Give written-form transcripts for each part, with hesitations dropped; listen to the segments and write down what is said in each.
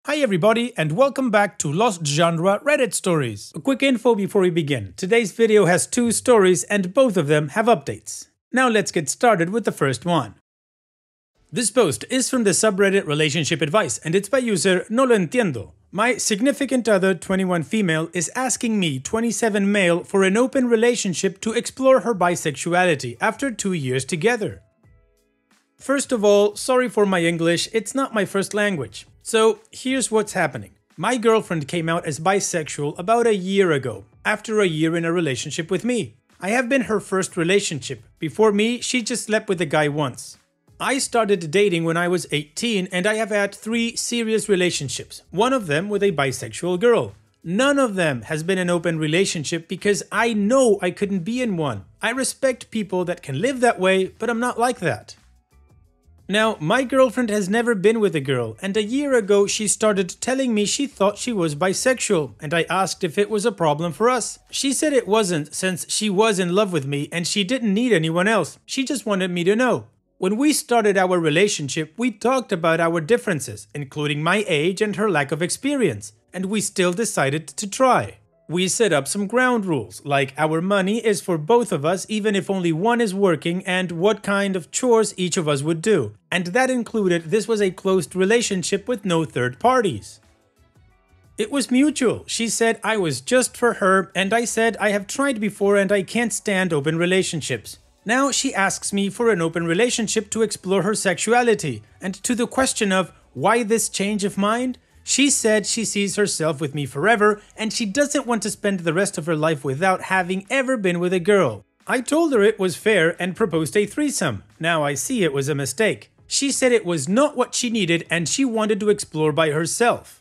Hi everybody and welcome back to Lost Genre Reddit Stories. A quick info before we begin. Today's video has 2 stories and both of them have updates. Now let's get started with the first one. This post is from the subreddit Relationship Advice and it's by user No Lo Entiendo. My significant other, 21 female, is asking me, 27 male, for an open relationship to explore her bisexuality after 2 years together. First of all, sorry for my English, it's not my first language. So here's what's happening. My girlfriend came out as bisexual about a year ago, after a year in a relationship with me. I have been her first relationship. Before me, she just slept with a guy once. I started dating when I was 18 and I have had 3 serious relationships, one of them with a bisexual girl. None of them has been an open relationship because I know I couldn't be in one. I respect people that can live that way, but I'm not like that. Now, my girlfriend has never been with a girl, and a year ago she started telling me she thought she was bisexual, and I asked if it was a problem for us. She said it wasn't since she was in love with me and she didn't need anyone else, she just wanted me to know. When we started our relationship, we talked about our differences, including my age and her lack of experience, and we still decided to try. We set up some ground rules, like our money is for both of us even if only one is working and what kind of chores each of us would do. And that included this was a closed relationship with no third parties. It was mutual. She said I was just for her and I said I have tried before and I can't stand open relationships. Now she asks me for an open relationship to explore her sexuality. And to the question of why this change of mind? She said she sees herself with me forever and she doesn't want to spend the rest of her life without having ever been with a girl. I told her it was fair and proposed a threesome. Now I see it was a mistake. She said it was not what she needed and she wanted to explore by herself.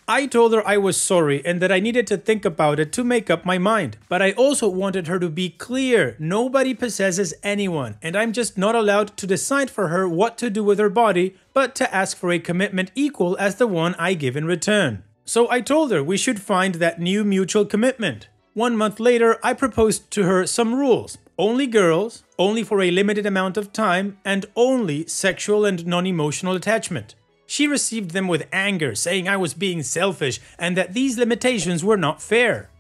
I told her I was sorry and that I needed to think about it to make up my mind. But I also wanted her to be clear. Nobody possesses anyone and I'm just not allowed to decide for her what to do with her body, but to ask for a commitment equal as the one I give in return. So I told her we should find that new mutual commitment. 1 month later, I proposed to her some rules. Only girls, only for a limited amount of time, and only sexual and non-emotional attachment. She received them with anger, saying I was being selfish and that these limitations were not fair.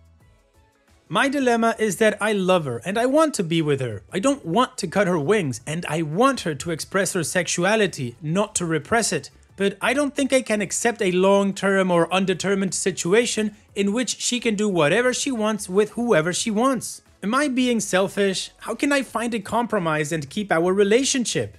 My dilemma is that I love her and I want to be with her. I don't want to cut her wings and I want her to express her sexuality, not to repress it. But I don't think I can accept a long-term or undetermined situation in which she can do whatever she wants with whoever she wants. Am I being selfish? How can I find a compromise and keep our relationship?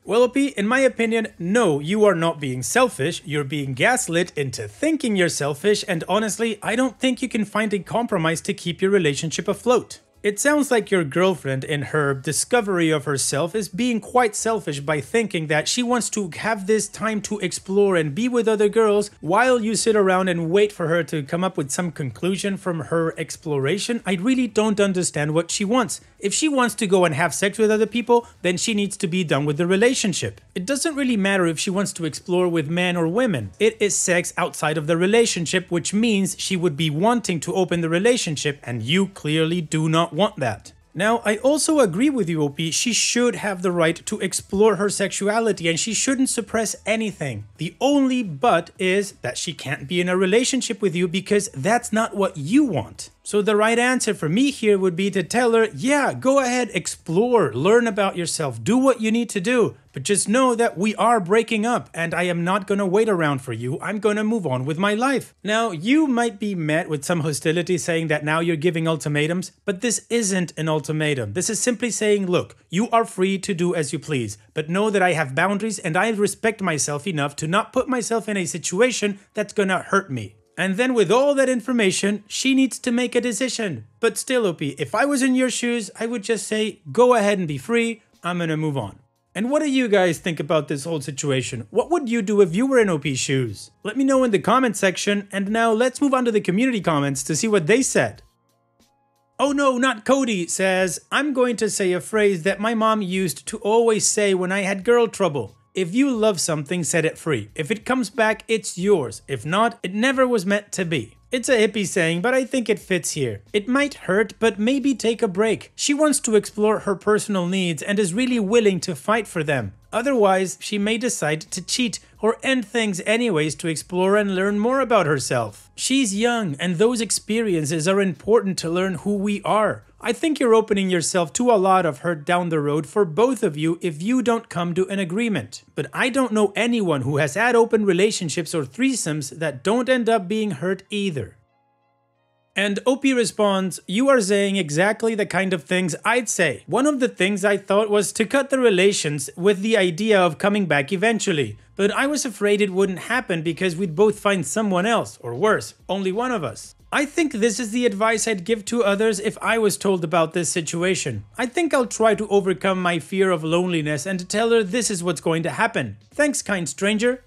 Well, OP, in my opinion, no, you are not being selfish, you're being gaslit into thinking you're selfish, and honestly, I don't think you can find a compromise to keep your relationship afloat. It sounds like your girlfriend, in her discovery of herself, is being quite selfish by thinking that she wants to have this time to explore and be with other girls while you sit around and wait for her to come up with some conclusion from her exploration. I really don't understand what she wants. If she wants to go and have sex with other people, then she needs to be done with the relationship. It doesn't really matter if she wants to explore with men or women. It is sex outside of the relationship, which means she would be wanting to open the relationship, and you clearly do not want that. Now, I also agree with you, OP, she should have the right to explore her sexuality and she shouldn't suppress anything. The only but is that she can't be in a relationship with you because that's not what you want. So the right answer for me here would be to tell her, yeah, go ahead, explore, learn about yourself, do what you need to do. But just know that we are breaking up and I am not gonna wait around for you. I'm gonna move on with my life. Now, you might be met with some hostility saying that now you're giving ultimatums, but this isn't an ultimatum. This is simply saying, look, you are free to do as you please, but know that I have boundaries and I respect myself enough to not put myself in a situation that's gonna hurt me. And then with all that information, she needs to make a decision. But still, OP, if I was in your shoes, I would just say, go ahead and be free, I'm gonna move on. And what do you guys think about this whole situation? What would you do if you were in OP's shoes? Let me know in the comment section, and now let's move on to the community comments to see what they said. Oh no, not Cody says, I'm going to say a phrase that my mom used to always say when I had girl trouble. If you love something, set it free. If it comes back, it's yours. If not, it never was meant to be. It's a hippie saying, but I think it fits here. It might hurt, but maybe take a break. She wants to explore her personal needs and is really willing to fight for them. Otherwise, she may decide to cheat or end things anyways to explore and learn more about herself. She's young, and those experiences are important to learn who we are. I think you're opening yourself to a lot of hurt down the road for both of you if you don't come to an agreement. But I don't know anyone who has had open relationships or threesomes that don't end up being hurt either. And OP responds, you are saying exactly the kind of things I'd say. One of the things I thought was to cut the relations with the idea of coming back eventually. But I was afraid it wouldn't happen because we'd both find someone else, or worse, only one of us. I think this is the advice I'd give to others if I was told about this situation. I think I'll try to overcome my fear of loneliness and tell her this is what's going to happen. Thanks, kind stranger.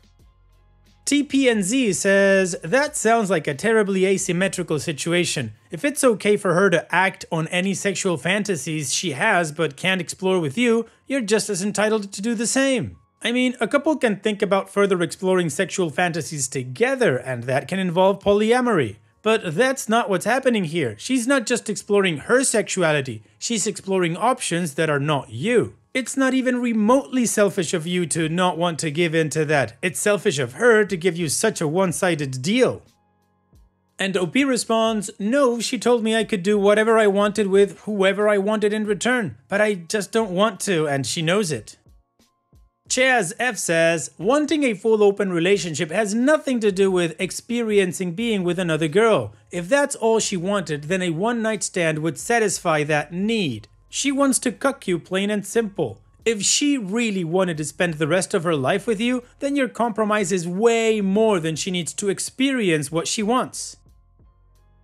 TPNZ says, that sounds like a terribly asymmetrical situation. If it's okay for her to act on any sexual fantasies she has but can't explore with you, you're just as entitled to do the same. I mean, a couple can think about further exploring sexual fantasies together, and that can involve polyamory. But that's not what's happening here. She's not just exploring her sexuality, she's exploring options that are not you. It's not even remotely selfish of you to not want to give in to that. It's selfish of her to give you such a one-sided deal. And OP responds, no, she told me I could do whatever I wanted with whoever I wanted in return, but I just don't want to, and she knows it. Chaz F says, wanting a full open relationship has nothing to do with experiencing being with another girl. If that's all she wanted, then a one-night stand would satisfy that need. She wants to cuck you, plain and simple. If she really wanted to spend the rest of her life with you, then your compromise is way more than she needs to experience what she wants.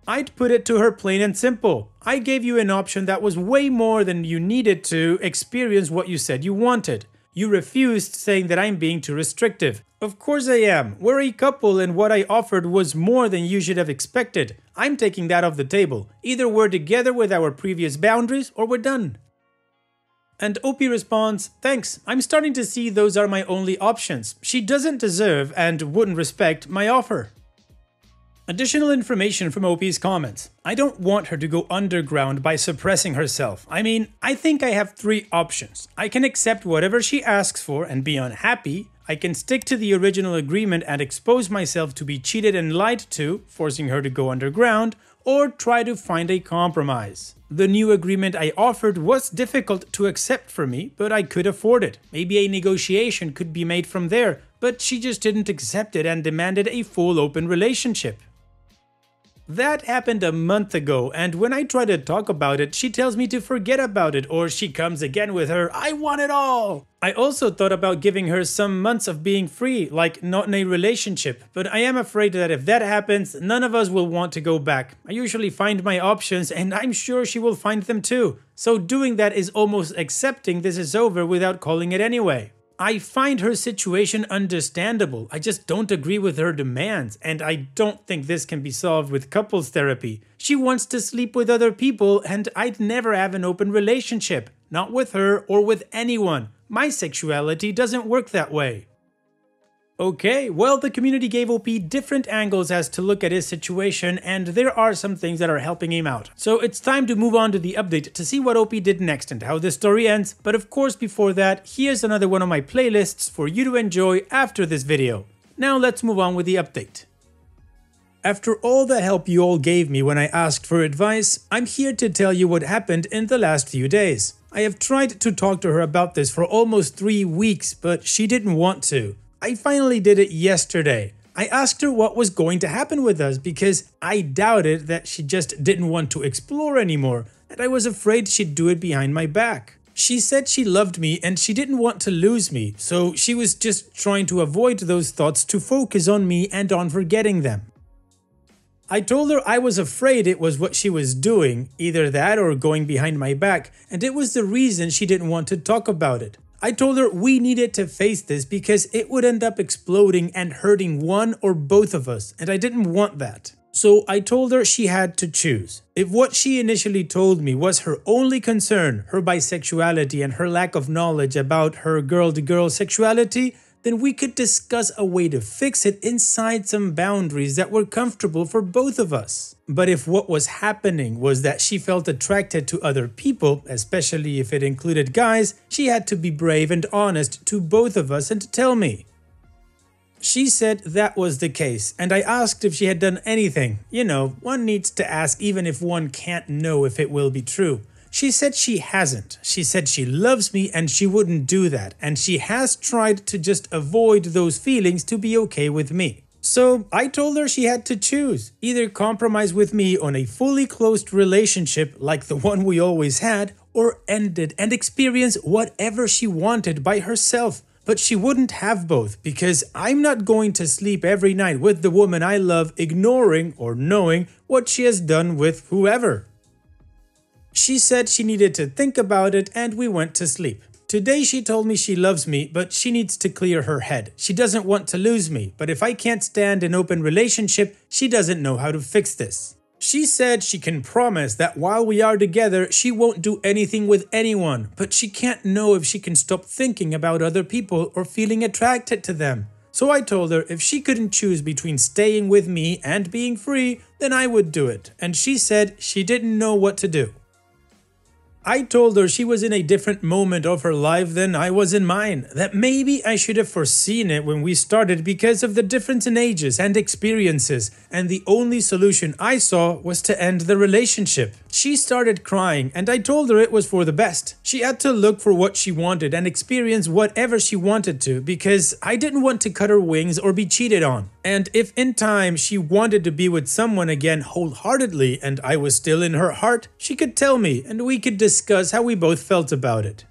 I'd put it to her plain and simple. I gave you an option that was way more than you needed to experience what you said you wanted. You refused, saying that I'm being too restrictive. Of course I am. We're a couple and what I offered was more than you should have expected. I'm taking that off the table. Either we're together with our previous boundaries or we're done. And OP responds, thanks, I'm starting to see those are my only options. She doesn't deserve and wouldn't respect my offer. Additional information from OP's comments. I don't want her to go underground by suppressing herself. I mean, I think I have three options. I can accept whatever she asks for and be unhappy. I can stick to the original agreement and expose myself to be cheated and lied to, forcing her to go underground, or try to find a compromise. The new agreement I offered was difficult to accept for me, but I could afford it. Maybe a negotiation could be made from there, but she just didn't accept it and demanded a full open relationship. That happened a month ago, and when I try to talk about it, she tells me to forget about it, or she comes again with her, I want it all! I also thought about giving her some months of being free, like not in a relationship, but I am afraid that if that happens, none of us will want to go back. I usually find my options, and I'm sure she will find them too. So doing that is almost accepting this is over without calling it anyway. I find her situation understandable, I just don't agree with her demands, and I don't think this can be solved with couples therapy. She wants to sleep with other people, and I'd never have an open relationship. Not with her or with anyone. My sexuality doesn't work that way. Okay, well, the community gave OP different angles as to look at his situation, and there are some things that are helping him out. So it's time to move on to the update to see what OP did next and how this story ends, but of course before that, here's another one of my playlists for you to enjoy after this video. Now let's move on with the update. After all the help you all gave me when I asked for advice, I'm here to tell you what happened in the last few days. I have tried to talk to her about this for almost 3 weeks, but she didn't want to. I finally did it yesterday. I asked her what was going to happen with us because I doubted that she just didn't want to explore anymore, and I was afraid she'd do it behind my back. She said she loved me and she didn't want to lose me, so she was just trying to avoid those thoughts to focus on me and on forgetting them. I told her I was afraid it was what she was doing, either that or going behind my back, and it was the reason she didn't want to talk about it. I told her we needed to face this because it would end up exploding and hurting one or both of us, and I didn't want that. So I told her she had to choose. If what she initially told me was her only concern, her bisexuality and her lack of knowledge about her girl-to-girl sexuality, then we could discuss a way to fix it inside some boundaries that were comfortable for both of us. But if what was happening was that she felt attracted to other people, especially if it included guys, she had to be brave and honest to both of us and tell me. She said that was the case, and I asked if she had done anything. You know, one needs to ask even if one can't know if it will be true. She said she hasn't. She said she loves me and she wouldn't do that, and she has tried to just avoid those feelings to be okay with me. So I told her she had to choose, either compromise with me on a fully closed relationship like the one we always had, or end it and experience whatever she wanted by herself. But she wouldn't have both, because I'm not going to sleep every night with the woman I love, ignoring or knowing what she has done with whoever. She said she needed to think about it, and we went to sleep. Today she told me she loves me, but she needs to clear her head. She doesn't want to lose me, but if I can't stand an open relationship, she doesn't know how to fix this. She said she can promise that while we are together, she won't do anything with anyone, but she can't know if she can stop thinking about other people or feeling attracted to them. So I told her if she couldn't choose between staying with me and being free, then I would do it, and she said she didn't know what to do. I told her she was in a different moment of her life than I was in mine, that maybe I should have foreseen it when we started because of the difference in ages and experiences, and the only solution I saw was to end the relationship. She started crying, and I told her it was for the best. She had to look for what she wanted and experience whatever she wanted to, because I didn't want to cut her wings or be cheated on. And if in time she wanted to be with someone again wholeheartedly and I was still in her heart, she could tell me and we could discuss how we both felt about it.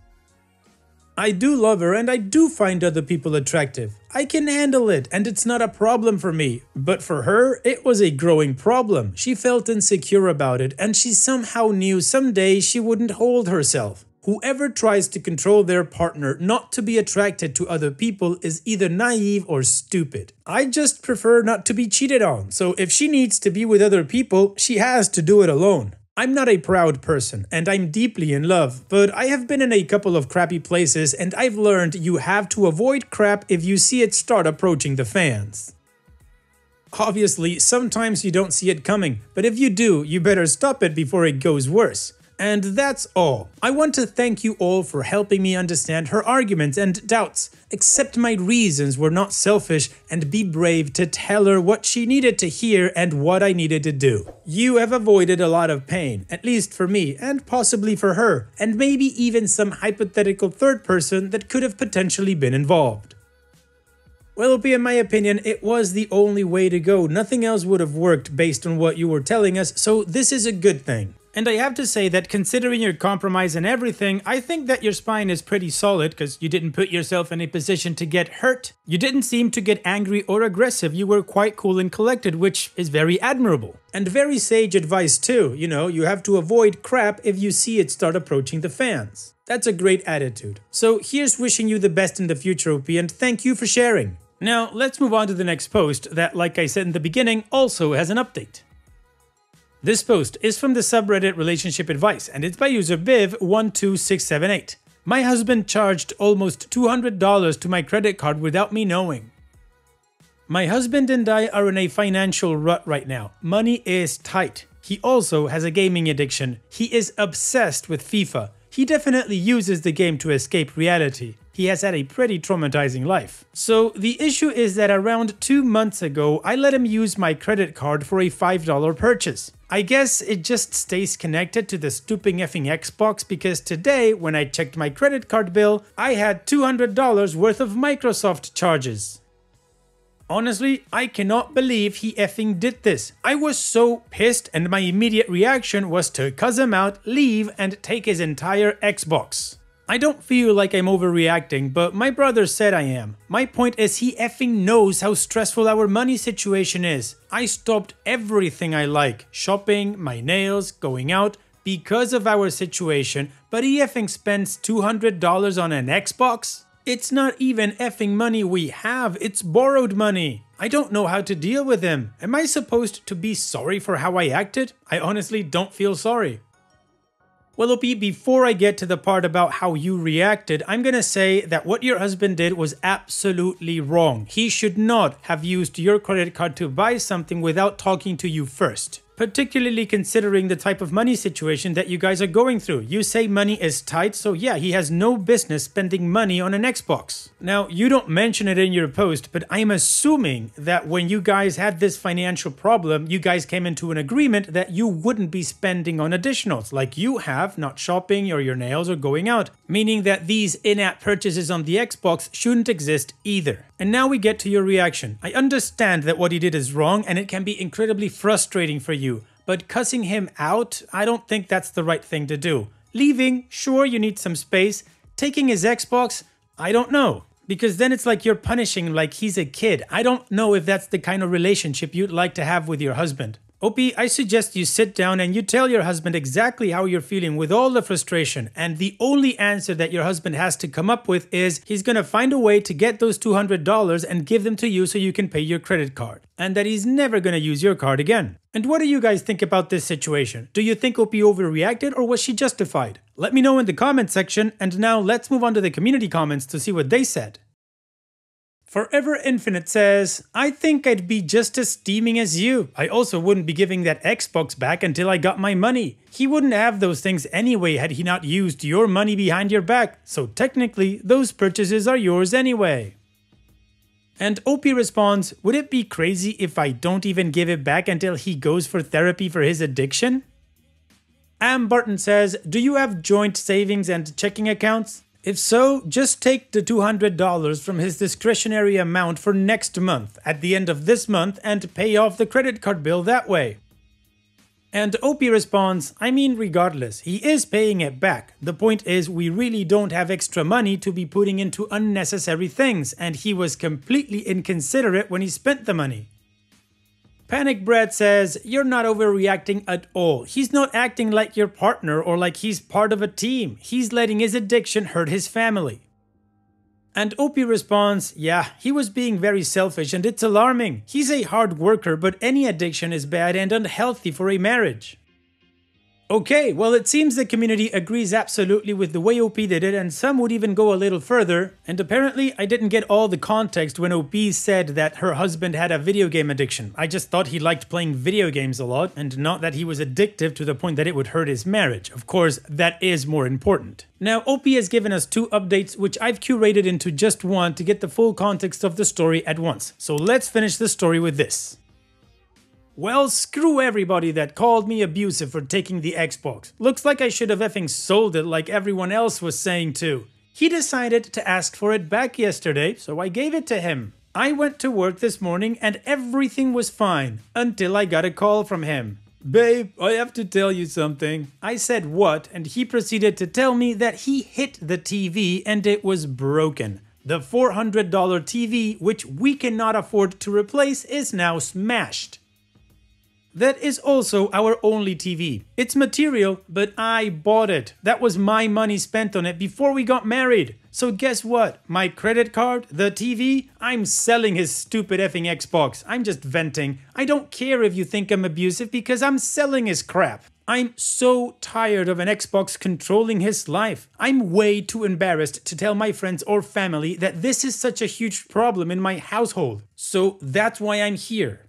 I do love her and I do find other people attractive. I can handle it and it's not a problem for me. But for her, it was a growing problem. She felt insecure about it and she somehow knew someday she wouldn't hold herself. Whoever tries to control their partner not to be attracted to other people is either naive or stupid. I just prefer not to be cheated on, so if she needs to be with other people, she has to do it alone. I'm not a proud person, and I'm deeply in love, but I have been in a couple of crappy places and I've learned you have to avoid crap if you see it start approaching the fans. Obviously, sometimes you don't see it coming, but if you do, you better stop it before it goes worse. And that's all. I want to thank you all for helping me understand her arguments and doubts, accept my reasons were not selfish, and be brave to tell her what she needed to hear and what I needed to do. You have avoided a lot of pain, at least for me, and possibly for her, and maybe even some hypothetical third person that could have potentially been involved. Well, in my opinion, it was the only way to go. Nothing else would have worked based on what you were telling us, so this is a good thing. And I have to say that considering your compromise and everything, I think that your spine is pretty solid because you didn't put yourself in a position to get hurt. You didn't seem to get angry or aggressive. You were quite cool and collected, which is very admirable. And very sage advice too. You know, you have to avoid crap if you see it start approaching the fans. That's a great attitude. So here's wishing you the best in the future, OP, and thank you for sharing. Now, let's move on to the next post that, like I said in the beginning, also has an update. This post is from the subreddit Relationship Advice, and it's by user Biv12678. My husband charged almost $200 to my credit card without me knowing. My husband and I are in a financial rut right now. Money is tight. He also has a gaming addiction. He is obsessed with FIFA. He definitely uses the game to escape reality. He has had a pretty traumatizing life. So the issue is that around 2 months ago, I let him use my credit card for a $5 purchase. I guess it just stays connected to the stupid effing Xbox because today, when I checked my credit card bill, I had $200 worth of Microsoft charges. Honestly, I cannot believe he effing did this. I was so pissed and my immediate reaction was to cuss him out, leave, and take his entire Xbox. I don't feel like I'm overreacting, but my brother said I am. My point is he effing knows how stressful our money situation is. I stopped everything I like, shopping, my nails, going out, because of our situation, but he effing spends $200 on an Xbox? It's not even effing money we have, it's borrowed money. I don't know how to deal with him. Am I supposed to be sorry for how I acted? I honestly don't feel sorry. Well, OP, before I get to the part about how you reacted, I'm gonna say that what your husband did was absolutely wrong. He should not have used your credit card to buy something without talking to you first. Particularly considering the type of money situation that you guys are going through. You say money is tight, so yeah, he has no business spending money on an Xbox. Now, you don't mention it in your post, but I'm assuming that when you guys had this financial problem, you guys came into an agreement that you wouldn't be spending on additionals, like you have, not shopping or your nails or going out. Meaning that these in-app purchases on the Xbox shouldn't exist either. And now we get to your reaction. I understand that what he did is wrong and it can be incredibly frustrating for you, but cussing him out, I don't think that's the right thing to do. Leaving, sure, you need some space. Taking his Xbox, I don't know. Because then it's like you're punishing him like he's a kid. I don't know if that's the kind of relationship you'd like to have with your husband. OP, I suggest you sit down and you tell your husband exactly how you're feeling with all the frustration, and the only answer that your husband has to come up with is he's gonna find a way to get those $200 and give them to you so you can pay your credit card, and that he's never gonna use your card again. And what do you guys think about this situation? Do you think OP overreacted or was she justified? Let me know in the comment section, and now let's move on to the community comments to see what they said. Forever Infinite says, I think I'd be just as steaming as you. I also wouldn't be giving that Xbox back until I got my money. He wouldn't have those things anyway had he not used your money behind your back. So technically, those purchases are yours anyway. And OP responds, would it be crazy if I don't even give it back until he goes for therapy for his addiction? Am Barton says, do you have joint savings and checking accounts? If so, just take the $200 from his discretionary amount for next month at the end of this month and pay off the credit card bill that way. And OP responds, I mean regardless, he is paying it back. The point is we really don't have extra money to be putting into unnecessary things, and he was completely inconsiderate when he spent the money. Panic Brad says, you're not overreacting at all. He's not acting like your partner or like he's part of a team. He's letting his addiction hurt his family. And OP responds, yeah, he was being very selfish and it's alarming. He's a hard worker, but any addiction is bad and unhealthy for a marriage. Okay, well it seems the community agrees absolutely with the way OP did it, and some would even go a little further. And apparently I didn't get all the context when OP said that her husband had a video game addiction. I just thought he liked playing video games a lot, and not that he was addictive to the point that it would hurt his marriage. Of course, that is more important. Now OP has given us 2 updates, which I've curated into just one to get the full context of the story at once. So let's finish the story with this. Well, screw everybody that called me abusive for taking the Xbox. Looks like I should have effing sold it like everyone else was saying too. He decided to ask for it back yesterday, so I gave it to him. I went to work this morning and everything was fine, until I got a call from him. Babe, I have to tell you something. I said what, and he proceeded to tell me that he hit the TV and it was broken. The $400 TV, which we cannot afford to replace, is now smashed. That is also our only TV. It's material, but I bought it. That was my money spent on it before we got married. So guess what? My credit card, the TV, I'm selling his stupid effing Xbox. I'm just venting. I don't care if you think I'm abusive because I'm selling his crap. I'm so tired of an Xbox controlling his life. I'm way too embarrassed to tell my friends or family that this is such a huge problem in my household. So that's why I'm here.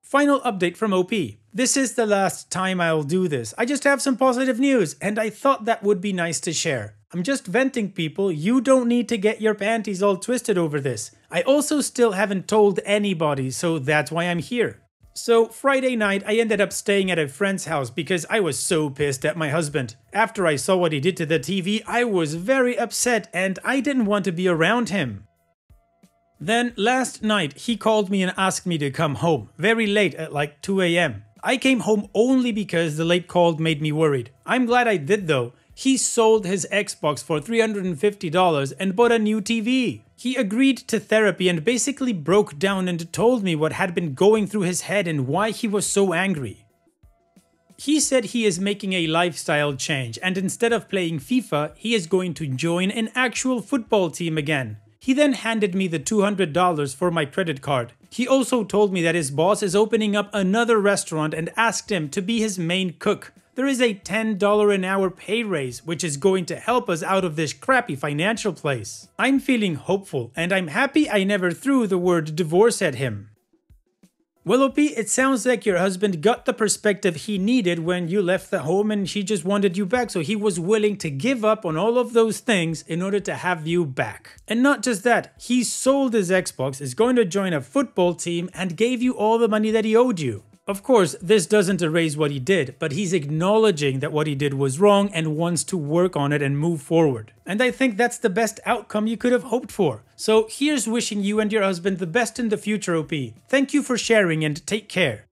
Final update from OP. This is the last time I'll do this. I just have some positive news and I thought that would be nice to share. I'm just venting, people. You don't need to get your panties all twisted over this. I also still haven't told anybody, so that's why I'm here. So Friday night I ended up staying at a friend's house because I was so pissed at my husband. After I saw what he did to the TV, I was very upset and I didn't want to be around him. Then last night he called me and asked me to come home, very late at like 2 AM. I came home only because the late call made me worried. I'm glad I did though. He sold his Xbox for $350 and bought a new TV. He agreed to therapy and basically broke down and told me what had been going through his head and why he was so angry. He said he is making a lifestyle change and instead of playing FIFA, he is going to join an actual football team again. He then handed me the $200 for my credit card. He also told me that his boss is opening up another restaurant and asked him to be his main cook. There is a $10 an hour pay raise, which is going to help us out of this crappy financial place. I'm feeling hopeful, and I'm happy I never threw the word divorce at him. Well, OP, it sounds like your husband got the perspective he needed when you left the home and he just wanted you back, so he was willing to give up on all of those things in order to have you back. And not just that, he sold his Xbox, is going to join a football team, and gave you all the money that he owed you. Of course, this doesn't erase what he did, but he's acknowledging that what he did was wrong and wants to work on it and move forward. And I think that's the best outcome you could have hoped for. So here's wishing you and your husband the best in the future, OP. Thank you for sharing and take care.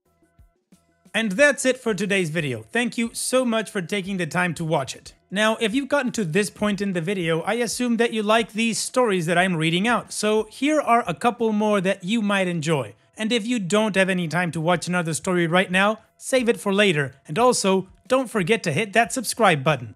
And that's it for today's video. Thank you so much for taking the time to watch it. Now, if you've gotten to this point in the video, I assume that you like these stories that I'm reading out. So here are a couple more that you might enjoy. And if you don't have any time to watch another story right now, save it for later. And also, don't forget to hit that subscribe button.